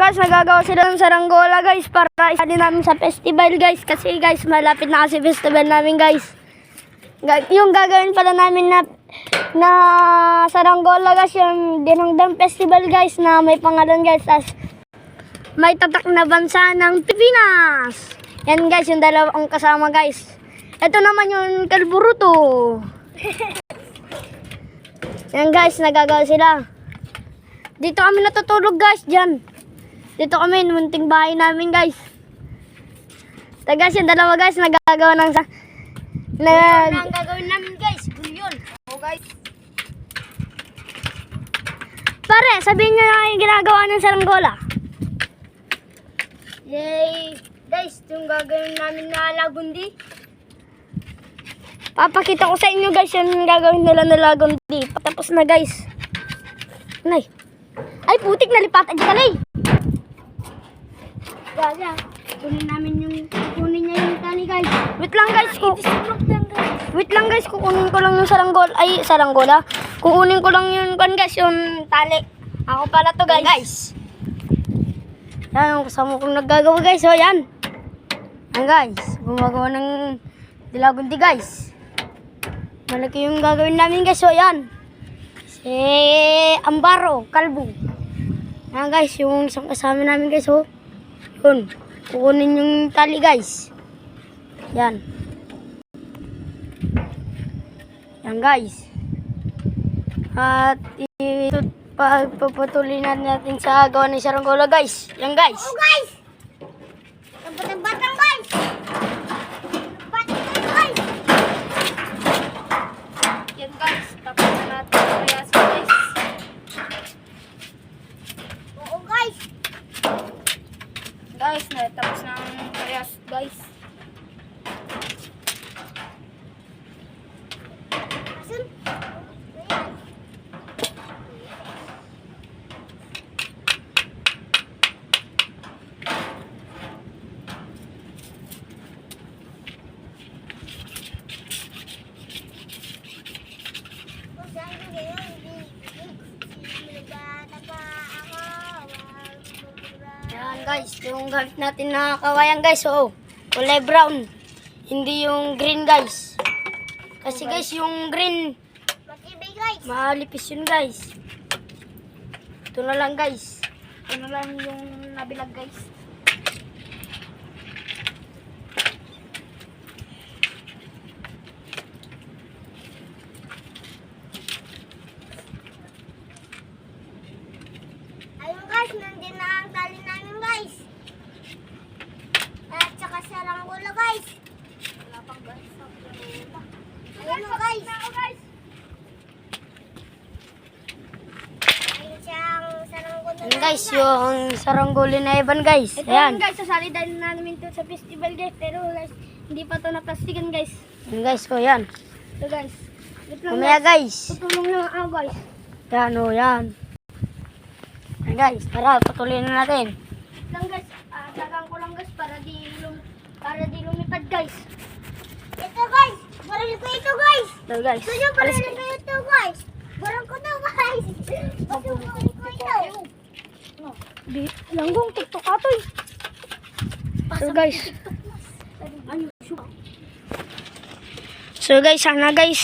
Guys, nagagawa sila ng saranggola guys para isali namin sa festival guys. Kasi guys, malapit na kasi festival namin guys. Yung gagawin pala namin na saranggola guys, yung Dinongdang Festival guys na may pangalan guys as may tatak na bansa ng Pilipinas. Yan guys, yung dalawang kasama guys. Ito naman yung kalburuto. Yan guys, nagagawa sila. Dito kami natutulog guys, dyan. Dito kami, munting bahay namin guys. So guys, yung dalawa guys, nagagawa ng ang gagawin namin guys, bulyon. Oh guys. Pare, sabihin nyo na yung ginagawa ng saranggola. Yay! Guys, yung gagawin namin na lagundi. Papakita ko sa inyo guys yung gagawin nila na lagundi. Patapos na guys. Nay. Ay, putik, nalipatan ka lay. Gaga, kunin niya yung tali guys. Wait lang guys, wait lang guys, kukunin ko lang yung saranggola. Kukunin ko lang yung guys, yung tali. Ako pala to guys. Yan yung kasama kong naggagawa guys, so yan. Yan guys, gumagawa ng dilagundi guys. Malaki yung gagawin namin guys, so yan. Si Ambaro, Kalbo. Yan guys, yung isang kasama namin guys, so. Yun, kukunin yung tali guys. Yan. Yan guys. At pagpapatuloy natin sa gawa ng saranggola guys. Yan guys. Oh guys! Batang guys! Batang guys! Yan guys, tapos na natin ang riyas guys. Oo guys! Guys, tapos na ang riyas guys. Asun? Yan guys, yung gamit natin na kawayan guys, so kulay brown. Hindi yung green guys. Kasi guys, yung green Matibay guys! malipis yun guys. Ito na lang guys. Ito na lang yung nabilag guys. Ayun guys, nandun na ang tali namin guys. At saka saranggola guys. Wala pang guys. Ayun o guys. Ayun siyang saranggola Yan guys, yung saranggoli na iban guys. Ito Ayan. guys, sasali dahil na namin ito sa festival guys. Pero guys, hindi pa ito naplastikan guys. Yan guys, so yan. Ito guys. Wait lang Mamaya guys. Tutulong lang ako guys. Yan o, yan. Yan guys, tara, patuloy na natin. Wait lang guys. Tagang ko lang guys para di lumipad guys. Ito guys. Barang ko ito guys. Ito guys. Ito yung barang Alis ko ito guys. Barang ko to guys. Barang ko ito. Langgong TikTok atoy. So guys. So guys, sana guys.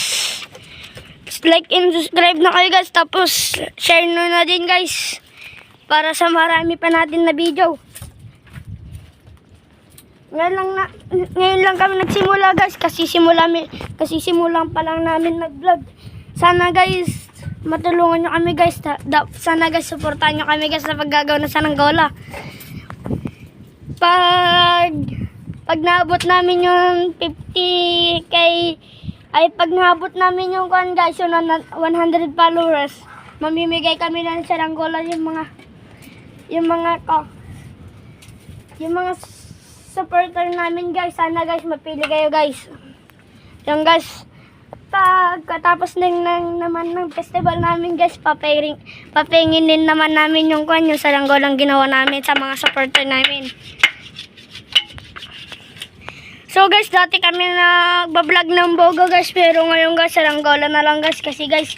Like and subscribe na kayo guys. Tapos share nyo na din guys. Para sa marami pa natin na video. Ngayon lang kami nagsimula guys. Kasi simulan pa lang namin nag-vlog. Sana guys, matulungan nyo kami guys. Sana guys, supportahan nyo kami guys sa paggagawa ng saranggola. Pag naabot namin yung 50k, ay pag naabot namin yung guys, yung 100 followers, mamimigay kami ng saranggola yung mga supporter namin guys. Sana guys, mapili kayo guys. Yung guys, pagkatapos naman ng festival namin guys, papahingin din naman namin yung saranggolang ginawa namin sa mga supporter namin. So guys, dati kami nagbablog ng bogo guys, pero ngayon guys, saranggola na lang guys. Kasi guys,